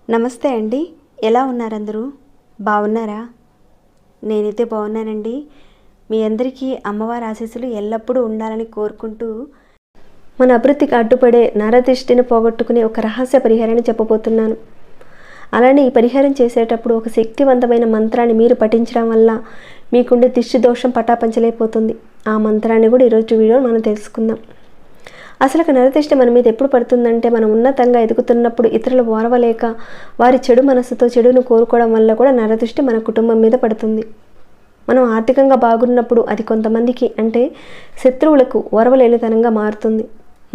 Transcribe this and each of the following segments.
నమస్తే అండి, ఎలా ఉన్నారు అందరూ? బాగున్నారా? నేనైతే బాగున్నానండి. మీ అందరికీ అమ్మవారి ఆశీస్సులు ఎల్లప్పుడూ ఉండాలని కోరుకుంటూ మన అభివృద్ధికి అడ్డుపడే నరదిష్టిని పోగొట్టుకునే ఒక రహస్య పరిహారాన్ని చెప్పబోతున్నాను. అలానే ఈ పరిహారం చేసేటప్పుడు ఒక శక్తివంతమైన మంత్రాన్ని మీరు పఠించడం వల్ల మీకుండే దిష్టి దోషం పటాపంచలైపోతుంది. ఆ మంత్రాన్ని కూడా ఈరోజు వీడియోలో మనం తెలుసుకుందాం. అసలు నరదిష్టి మన మీద ఎప్పుడు పడుతుందంటే, మనం ఉన్నతంగా ఎదుగుతున్నప్పుడు ఇతరులు ఓర్వలేక వారి చెడు మనసుతో చెడును కోరుకోవడం వల్ల కూడా నరదిష్టి మన కుటుంబం మీద పడుతుంది. మనం ఆర్థికంగా బాగున్నప్పుడు అది కొంతమందికి అంటే శత్రువులకు ఓర్వలేనితనంగా మారుతుంది.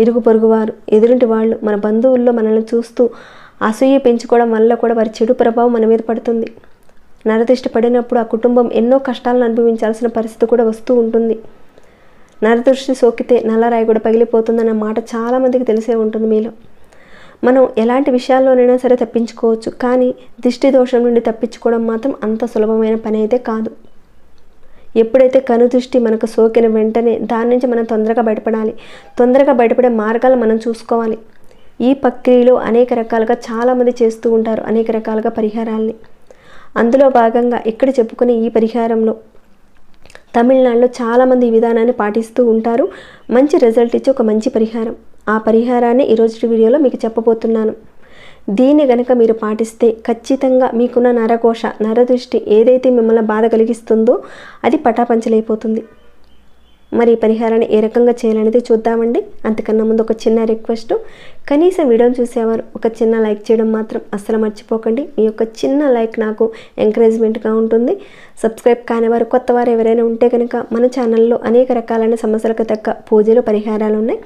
ఇరుగు పొరుగువారు, ఎదురింటి వాళ్ళు, మన బంధువుల్లో మనల్ని చూస్తూ అసూయ పెంచుకోవడం వల్ల కూడా వారి చెడు ప్రభావం మన మీద పడుతుంది. నరదిష్టి పడినప్పుడు ఆ కుటుంబం ఎన్నో కష్టాలను అనుభవించాల్సిన పరిస్థితి కూడా వస్తూ ఉంటుంది. నరదృష్టి సోకితే నల్లరాయి కూడా పగిలిపోతుందన్న మాట చాలామందికి తెలిసే ఉంటుంది మీలో. మనం ఎలాంటి విషయాల్లోనైనా సరే తప్పించుకోవచ్చు, కానీ దిష్టి దోషం నుండి తప్పించుకోవడం మాత్రం అంత సులభమైన పని అయితే కాదు. ఎప్పుడైతే కనుదృష్టి మనకు సోకిన వెంటనే దాని నుంచి మనం తొందరగా బయటపడాలి. తొందరగా బయటపడే మార్గాలు మనం చూసుకోవాలి. ఈ ప్రక్రియలో అనేక రకాలుగా చాలామంది చేస్తూ ఉంటారు, అనేక రకాలుగా పరిహారాల్ని. అందులో భాగంగా ఇక్కడ చెప్పుకునే ఈ పరిహారంలో తమిళనాడులో చాలామంది ఈ విధానాన్ని పాటిస్తూ ఉంటారు. మంచి రిజల్ట్ ఇచ్చే ఒక మంచి పరిహారం. ఆ పరిహారాన్ని ఈరోజు వీడియోలో మీకు చెప్పబోతున్నాను. దీన్ని గనక మీరు పాటిస్తే ఖచ్చితంగా మీకున్న నరకోశ, నరదృష్టి ఏదైతే మిమ్మల్ని బాధ కలిగిస్తుందో అది పటాపంచలైపోతుంది. మరి ఈ పరిహారాన్ని ఏ రకంగా చేయాలనేది చూద్దామండి. అంతకన్నా ముందు ఒక చిన్న రిక్వెస్ట్, కనీసం వీడియోని చూసేవారు ఒక చిన్న లైక్ చేయడం మాత్రం అస్సలు మర్చిపోకండి. మీ యొక్క చిన్న లైక్ నాకు ఎంకరేజ్మెంట్గా ఉంటుంది. సబ్స్క్రైబ్ కానివారు, కొత్తవారు ఎవరైనా ఉంటే కనుక మన ఛానల్లో అనేక రకాలైన సమస్యలకు తగ్గ పూజలు, పరిహారాలు ఉన్నాయి.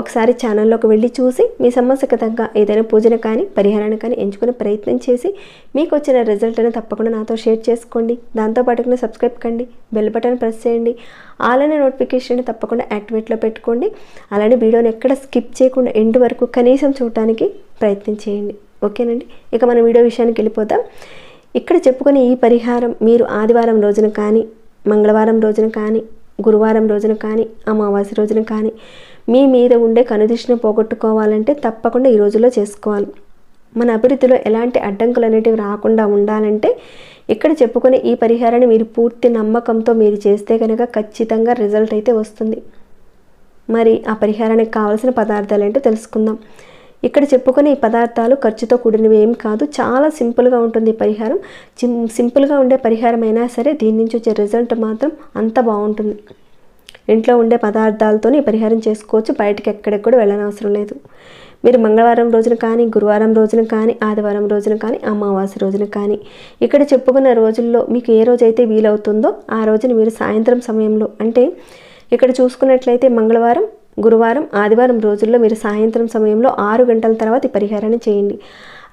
ఒకసారి ఛానల్లోకి వెళ్ళి చూసి మీ సమస్యకు తగ్గ ఏదైనా పూజను కానీ పరిహారాన్ని కానీ ఎంచుకునే ప్రయత్నం చేసి మీకు వచ్చిన రిజల్ట్ని తప్పకుండా నాతో షేర్ చేసుకోండి. దాంతోపాటుగా సబ్స్క్రైబ్ కండి, బెల్ బటన్ ప్రెస్ చేయండి, ఆల్ అనే నోటిఫికేషన్ తప్పకుండా యాక్టివేట్లో పెట్టుకోండి. అలానే వీడియోని ఎక్కడ స్కిప్ చేయకుండా ఎండ్ వరకు కనీసం చూడటానికి ప్రయత్నం చేయండి. ఓకేనండి, ఇక మన వీడియో విషయానికి వెళ్ళిపోతాం. ఇక్కడ చెప్పుకునే ఈ పరిహారం మీరు ఆదివారం రోజున కానీ, మంగళవారం రోజున కానీ, గురువారం రోజున కానీ, అమావాస్య రోజున కానీ మీ మీద ఉండే కనుదిష్టిని పోగొట్టుకోవాలంటే తప్పకుండా ఈ రోజుల్లో చేసుకోవాలి. మన అభివృద్ధిలో ఎలాంటి అడ్డంకులు అనేటివి రాకుండా ఉండాలంటే ఇక్కడ చెప్పుకునే ఈ పరిహారాన్ని మీరు పూర్తి నమ్మకంతో మీరు చేస్తే కనుక ఖచ్చితంగా రిజల్ట్ అయితే వస్తుంది. మరి ఆ పరిహారానికి కావాల్సిన పదార్థాలు ఏంటో తెలుసుకుందాం. ఇక్కడ చెప్పుకునే ఈ పదార్థాలు ఖర్చుతో కూడినవి ఏం కాదు, చాలా సింపుల్గా ఉంటుంది ఈ పరిహారం. సింపుల్గా ఉండే పరిహారం అయినా సరే దీని నుంచి వచ్చే రిజల్ట్ మాత్రం అంత బాగుంటుంది. ఇంట్లో ఉండే పదార్థాలతో ఈ పరిహారం చేసుకోవచ్చు, బయటకు ఎక్కడికి కూడా వెళ్ళనవసరం లేదు. మీరు మంగళవారం రోజున కానీ, గురువారం రోజున కానీ, ఆదివారం రోజున కానీ, అమావాస్య రోజున కానీ ఇక్కడ చెప్పుకున్న రోజుల్లో మీకు ఏ రోజైతే వీలవుతుందో ఆ రోజున మీరు సాయంత్రం సమయంలో, అంటే ఇక్కడ చూసుకున్నట్లయితే మంగళవారం, గురువారం, ఆదివారం రోజుల్లో మీరు సాయంత్రం సమయంలో 6 గంటల తర్వాత ఈ పరిహారాన్ని చేయండి.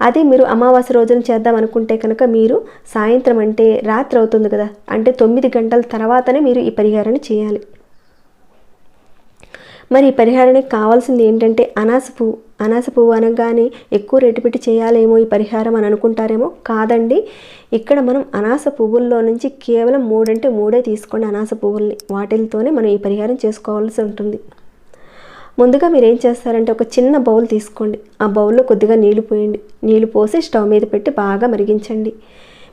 అదే మీరు అమావాస్య రోజున చేద్దాం అనుకుంటే కనుక మీరు సాయంత్రం అంటే రాత్రి అవుతుంది కదా, అంటే 9 గంటల తర్వాతనే మీరు ఈ పరిహారాన్ని చేయాలి. మరి ఈ పరిహారానికి కావాల్సింది ఏంటంటే అనాస పువ్వు. అనాస పువ్వు అనగానే ఎక్కువ రేటు పెట్టి చేయాలేమో ఈ పరిహారం అని అనుకుంటారేమో, కాదండి. ఇక్కడ మనం అనాస పువ్వుల్లో నుంచి కేవలం 3 అంటే 3 తీసుకోండి అనాస పువ్వుల్ని. వాటితోనే మనం ఈ పరిహారం చేసుకోవాల్సి ఉంటుంది. ముందుగా మీరు ఏం చేస్తారంటే ఒక చిన్న బౌల్ తీసుకోండి. ఆ బౌల్లో కొద్దిగా నీళ్లు పోయండి. నీళ్లు పోసి స్టవ్ మీద పెట్టి బాగా మరిగించండి.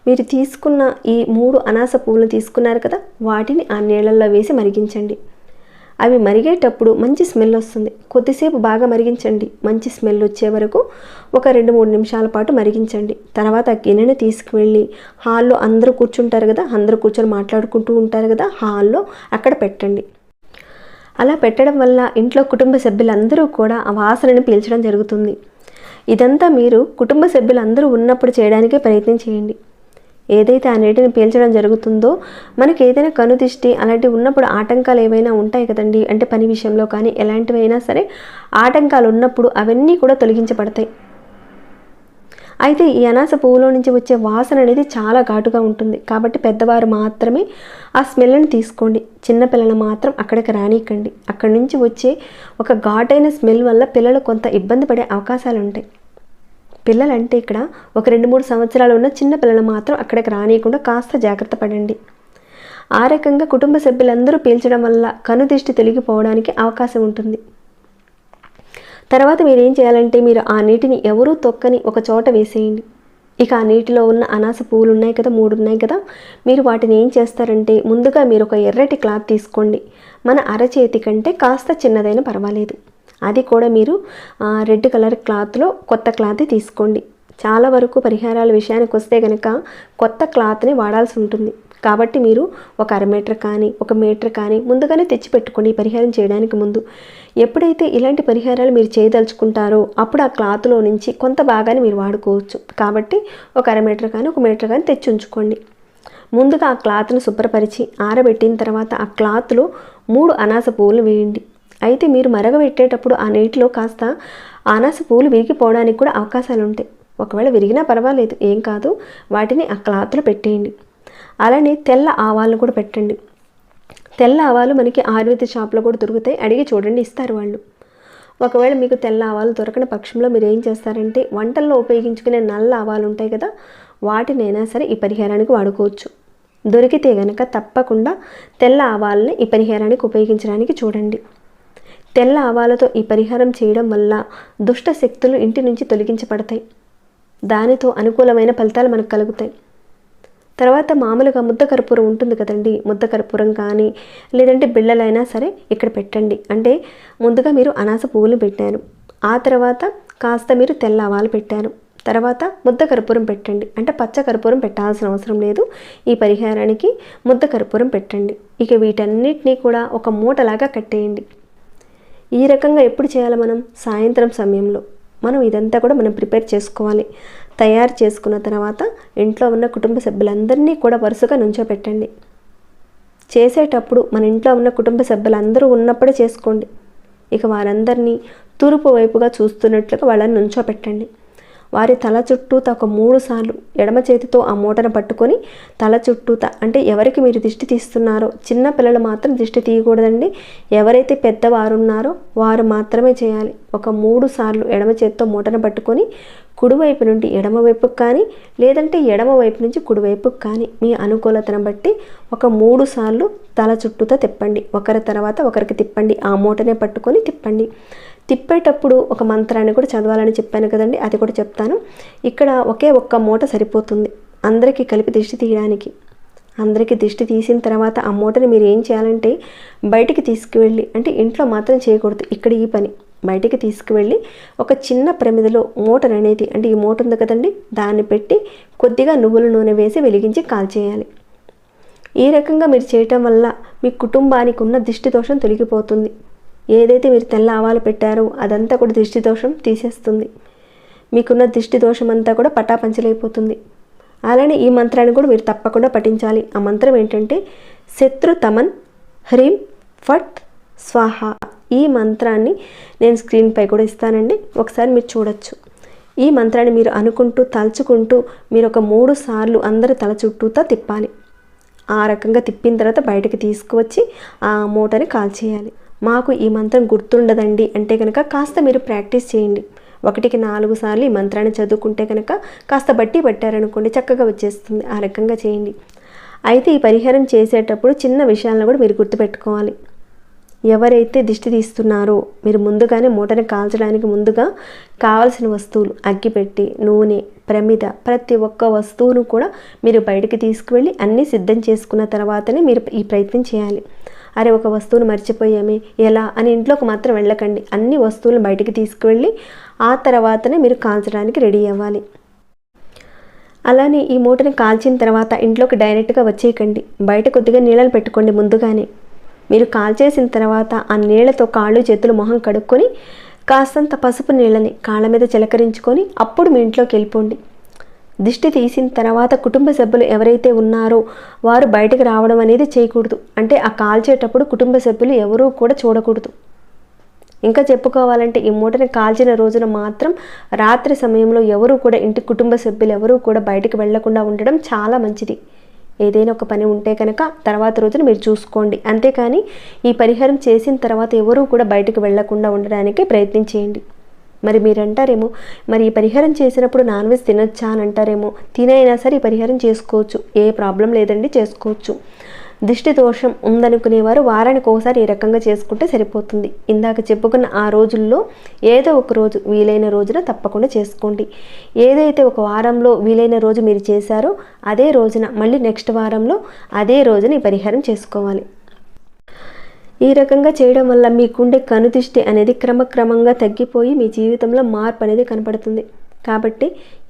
మీరు తీసుకున్న ఈ 3 అనాస పువ్వులు తీసుకున్నారు కదా, వాటిని ఆ నీళ్ళల్లో వేసి మరిగించండి. అవి మరిగేటప్పుడు మంచి స్మెల్ వస్తుంది. కొద్దిసేపు బాగా మరిగించండి. మంచి స్మెల్ వచ్చే వరకు ఒక 2-3 నిమిషాల పాటు మరిగించండి. తర్వాత ఆ గిన్నెని తీసుకువెళ్ళి హాల్లో అందరూ కూర్చుంటారు కదా, అందరూ కూర్చొని మాట్లాడుకుంటూ ఉంటారు కదా, హాల్లో అక్కడ పెట్టండి. అలా పెట్టడం వల్ల ఇంట్లో కుటుంబ సభ్యులందరూ కూడా ఆ వాసనని పీల్చడం జరుగుతుంది. ఇదంతా మీరు కుటుంబ సభ్యులందరూ ఉన్నప్పుడు చేయడానికే ప్రయత్నం చేయండి. ఏదైతే ఆ నీటిని పీల్చడం జరుగుతుందో మనకి ఏదైనా కనుదిష్టి అలాంటివి ఉన్నప్పుడు ఆటంకాలు ఏవైనా ఉంటాయి కదండి, అంటే పని విషయంలో కానీ ఎలాంటివైనా సరే ఆటంకాలు ఉన్నప్పుడు అవన్నీ కూడా తొలగించబడతాయి. అయితే ఈ అనాస పువ్వులో నుంచి వచ్చే వాసన అనేది చాలా ఘాటుగా ఉంటుంది. కాబట్టి పెద్దవారు మాత్రమే ఆ స్మెల్ని తీసుకోండి. చిన్నపిల్లలు మాత్రం అక్కడికి రానికండి. అక్కడి నుంచి వచ్చే ఒక ఘాటైన స్మెల్ వల్ల పిల్లలు కొంత ఇబ్బంది పడే అవకాశాలు ఉంటాయి. పిల్లలంటే ఇక్కడ ఒక 2-3 సంవత్సరాలు ఉన్న చిన్న పిల్లలు మాత్రం అక్కడికి రానియకుండా కాస్త జాగ్రత్త పడండి. ఆ రకంగా కుటుంబ సభ్యులందరూ పీల్చడం వల్ల కనుదిష్టి తొలగిపోవడానికి అవకాశం ఉంటుంది. తర్వాత మీరు ఏం చేయాలంటే మీరు ఆ నీటిని ఎవరూ తొక్కని ఒక చోట వేసేయండి. ఇక ఆ నీటిలో ఉన్న అనాస పువ్వులు ఉన్నాయి కదా, 3 ఉన్నాయి కదా, మీరు వాటిని ఏం చేస్తారంటే ముందుగా మీరు ఒక ఎర్రటి క్లాత్ తీసుకోండి. మన అరచేతి కంటే కాస్త చిన్నదైనా పర్వాలేదు. అది కూడా మీరు రెడ్ కలర్ క్లాత్లో కొత్త క్లాత్ తీసుకోండి. చాలా వరకు పరిహారాల విషయానికి వస్తే కనుక కొత్త క్లాత్ని వాడాల్సి ఉంటుంది. కాబట్టి మీరు ఒక 1/2 మీటర్ కానీ 1 మీటర్ కానీ ముందుగానే తెచ్చిపెట్టుకోండి. ఈ పరిహారం చేయడానికి ముందు ఎప్పుడైతే ఇలాంటి పరిహారాలు మీరు చేయదలుచుకుంటారో అప్పుడు ఆ క్లాత్లో నుంచి కొంత భాగాన్ని మీరు వాడుకోవచ్చు. కాబట్టి ఒక 1/2 మీటర్ కానీ 1 మీటర్ కానీ తెచ్చి ఉంచుకోండి. ముందుగా ఆ క్లాత్ను శుభ్రపరిచి ఆరబెట్టిన తర్వాత ఆ క్లాత్లో 3 అనాస పువ్వులు వేయండి. అయితే మీరు మరగబెట్టేటప్పుడు ఆ నీటిలో కాస్త అనాస పువ్వులు విరిగిపోవడానికి కూడా అవకాశాలు ఉంటాయి. ఒకవేళ విరిగినా పర్వాలేదు, ఏం కాదు, వాటిని ఆ క్లాత్లో పెట్టేయండి. అలానే తెల్ల ఆవాలను కూడా పెట్టండి. తెల్ల ఆవాలు మనకి ఆయుర్వేద షాప్లో కూడా దొరుకుతాయి, అడిగి చూడండి, ఇస్తారు వాళ్ళు. ఒకవేళ మీకు తెల్ల ఆవాలు దొరకని పక్షంలో మీరు ఏం చేస్తారంటే వంటల్లో ఉపయోగించుకునే నల్ల ఆవాలు ఉంటాయి కదా, వాటినైనా సరే ఈ పరిహారానికి వాడుకోవచ్చు. దొరికితే గనక తప్పకుండా తెల్ల ఆవాలని ఈ పరిహారానికి ఉపయోగించడానికి చూడండి. తెల్ల ఆవాలతో ఈ పరిహారం చేయడం వల్ల దుష్ట శక్తులు ఇంటి నుంచి తొలగించబడతాయి. దానితో అనుకూలమైన ఫలితాలు మనకు కలుగుతాయి. తర్వాత మామూలుగా ముద్ద కర్పూరం ఉంటుంది కదండి, ముద్ద కర్పూరం కానీ లేదంటే బిళ్ళలైనా సరే ఇక్కడ పెట్టండి. అంటే ముందుగా మీరు అనాస పువ్వులు పెట్టారు, ఆ తర్వాత కాస్త మీరు తెల్ల ఆవాలు పెట్టారు, తర్వాత ముద్ద కర్పూరం పెట్టండి. అంటే పచ్చ కర్పూరం పెట్టాల్సిన అవసరం లేదు. ఈ పరిహారానికి ముద్ద కర్పూరం పెట్టండి. ఇక వీటన్నిటినీ కూడా ఒక మూటలాగా కట్టేయండి. ఈ రకంగా ఎప్పుడు చేయాలి? మనం సాయంత్రం సమయంలో మనం ఇదంతా కూడా మనం ప్రిపేర్ చేసుకోవాలి. తయారు చేసుకున్న తర్వాత ఇంట్లో ఉన్న కుటుంబ సభ్యులందరినీ కూడా వరుసగా నుంచోపెట్టండి. చేసేటప్పుడు మన ఇంట్లో ఉన్న కుటుంబ సభ్యులందరూ ఉన్నప్పుడే చేసుకోండి. ఇక వారందరినీ తూర్పు వైపుగా చూస్తున్నట్లుగా వాళ్ళని నుంచోపెట్టండి. వారి తల చుట్టూత ఒక 3 సార్లు ఎడమ చేతితో ఆ మూటను పట్టుకొని తల చుట్టూత, అంటే ఎవరికి మీరు దిష్టి తీస్తున్నారో, చిన్న పిల్లలు మాత్రం దిష్టి తీయకూడదండి. ఎవరైతే పెద్దవారు ఉన్నారో వారు మాత్రమే చేయాలి. ఒక 3 సార్లు ఎడమ చేతితో మూటను పట్టుకొని కుడివైపు నుండి ఎడమవైపుకు కానీ లేదంటే ఎడమవైపు నుంచి కుడివైపుకు కానీ మీ అనుకూలతను బట్టి ఒక 3 సార్లు తల చుట్టూత తిప్పండి. ఒకరి తర్వాత ఒకరికి తిప్పండి. ఆ మూటనే పట్టుకొని తిప్పండి. తిప్పేటప్పుడు ఒక మంత్రాన్ని కూడా చదవాలని చెప్పాను కదండి, అది కూడా చెప్తాను. ఇక్కడ ఒక్క మూట సరిపోతుంది అందరికీ కలిపి దిష్టి తీయడానికి. అందరికీ దిష్టి తీసిన తర్వాత ఆ మూటని మీరు ఏం చేయాలంటే బయటికి తీసుకువెళ్ళి, అంటే ఇంట్లో మాత్రం చేయకూడదు ఇక్కడ ఈ పని, బయటికి తీసుకువెళ్ళి ఒక చిన్న ప్రమిదలో మూటను అనేది, అంటే ఈ మూట ఉంది కదండి, దాన్ని పెట్టి కొద్దిగా నువ్వుల నూనె వేసి వెలిగించి కాల్చేయాలి. ఈ రకంగా మీరు చేయటం వల్ల మీ కుటుంబానికి ఉన్న దిష్టి దోషం తొలగిపోతుంది. ఏదైతే మీరు తెల్ల ఆవాలు పెట్టారో అదంతా కూడా దిష్టి దోషం తీసేస్తుంది. మీకున్న దిష్టి దోషం అంతా కూడా పటాపంచలైపోతుంది. అలానే ఈ మంత్రాన్ని కూడా మీరు తప్పకుండా పఠించాలి. ఆ మంత్రం ఏంటంటే శత్రు తమన్ హ్రీం ఫట్ స్వాహ. ఈ మంత్రాన్ని నేను స్క్రీన్పై కూడా ఇస్తానండి, ఒకసారి మీరు చూడొచ్చు. ఈ మంత్రాన్ని మీరు అనుకుంటూ తలుచుకుంటూ మీరు ఒక 3 సార్లు అందరి తల చుట్టూతా తిప్పాలి. ఆ రకంగా తిప్పిన తర్వాత బయటకు తీసుకువచ్చి ఆ మూటని కాల్చేయాలి. మాకు ఈ మంత్రం గుర్తుండదండి అంటే కనుక కాస్త మీరు ప్రాక్టీస్ చేయండి. 1కి 4 సార్లు ఈ మంత్రాన్ని చదువుకుంటే కనుక కాస్త బట్టి పట్టారనుకోండి, చక్కగా వచ్చేస్తుంది. ఆ రకంగా చేయండి. అయితే ఈ పరిహారం చేసేటప్పుడు చిన్న విషయాలను కూడా మీరు గుర్తుపెట్టుకోవాలి. ఎవరైతే దిష్టి తీస్తున్నారో మీరు ముందుగానే మూటని కాల్చడానికి ముందుగా కావాల్సిన వస్తువులు అగ్గిపెట్టి, నూనె, ప్రమిద, ప్రతి ఒక్క వస్తువును కూడా మీరు బయటికి తీసుకువెళ్ళి అన్నీ సిద్ధం చేసుకున్న తర్వాతనే మీరు ఈ ప్రయత్నం చేయాలి. అరే ఒక వస్తువును మర్చిపోయామే ఎలా అని ఇంట్లోకి మాత్రం వెళ్ళకండి. అన్ని వస్తువులను బయటికి తీసుకువెళ్ళి ఆ తర్వాతనే మీరు కాల్చడానికి రెడీ అవ్వాలి. అలానే ఈ మూటని కాల్చిన తర్వాత ఇంట్లోకి డైరెక్ట్గా వచ్చేయకండి. బయట కొద్దిగా నీళ్ళని పెట్టుకోండి ముందుగానే. మీరు కాల్చేసిన తర్వాత ఆ నీళ్లతో కాళ్ళు చేతులు మొహం కడుక్కొని కాస్తంత పసుపు నీళ్ళని కాళ్ళ మీద చిలకరించుకొని అప్పుడు మీ ఇంట్లోకి వెళ్ళిపోండి. దిష్టి తీసిన తర్వాత కుటుంబ సభ్యులు ఎవరైతే ఉన్నారో వారు బయటకు రావడం అనేది చేయకూడదు. అంటే ఆ కాల్చేటప్పుడు కుటుంబ సభ్యులు ఎవరూ కూడా చూడకూడదు. ఇంకా చెప్పుకోవాలంటే ఈ మూటని కాల్చిన రోజున మాత్రం రాత్రి సమయంలో ఎవరూ కూడా ఇంటి కుటుంబ సభ్యులు ఎవరూ కూడా బయటకు వెళ్లకుండా ఉండడం చాలా మంచిది. ఏదైనా ఒక పని ఉంటే కనుక తర్వాత రోజున మీరు చూసుకోండి. అంతేకాని ఈ పరిహారం చేసిన తర్వాత ఎవరూ కూడా బయటకు వెళ్లకుండా ఉండడానికి ప్రయత్నం చేయండి. మరి మీరు అంటారేమో, మరి ఈ పరిహారం చేసినప్పుడు నాన్ వెజ్ తినొచ్చా అని అంటారేమో. తినైనా సరే ఈ పరిహారం చేసుకోవచ్చు, ఏ ప్రాబ్లం లేదండి, చేసుకోవచ్చు. దిష్టి దోషం ఉందనుకునేవారు వారానికి ఒకసారి ఈ రకంగా చేసుకుంటే సరిపోతుంది. ఇందాక చెప్పుకున్న ఆ రోజుల్లో ఏదో ఒక రోజు వీలైన రోజున తప్పకుండా చేసుకోండి. ఏదైతే ఒక వారంలో వీలైన రోజు మీరు చేశారో అదే రోజున మళ్ళీ నెక్స్ట్ వారంలో అదే రోజున ఈ పరిహారం చేసుకోవాలి. ఈ రకంగా చేయడం వల్ల మీకుండే కనుదిష్టి అనేది క్రమక్రమంగా తగ్గిపోయి మీ జీవితంలో మార్పు అనేది కనపడుతుంది. కాబట్టి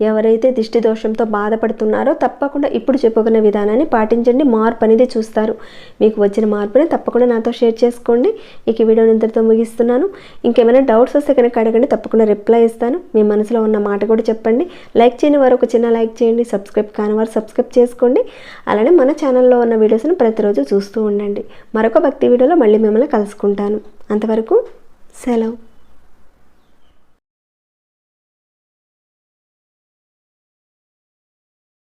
ఎవరైతే దిష్టి దోషంతో బాధపడుతున్నారో తప్పకుండా ఇప్పుడు చెప్పుకున్న విధానాన్ని పాటించండి. మార్పు అనేది చూస్తారు. మీకు వచ్చిన మార్పుని తప్పకుండా నాతో షేర్ చేసుకోండి. ఇక ఈ వీడియోని ఇంతటితో ముగిస్తున్నాను. ఇంకేమైనా డౌట్స్ వస్తే కనుక అడగండి, తప్పకుండా రిప్లై ఇస్తాను. మీ మనసులో ఉన్న మాట కూడా చెప్పండి. లైక్ చేయని వారు ఒక చిన్న లైక్ చేయండి. సబ్స్క్రైబ్ కాని వారు సబ్స్క్రైబ్ చేసుకోండి. అలానే మన ఛానల్లో ఉన్న వీడియోస్ని ప్రతిరోజు చూస్తూ ఉండండి. మరొక భక్తి వీడియోలో మళ్ళీ మిమ్మల్ని కలుసుకుంటాను. అంతవరకు సెలవు.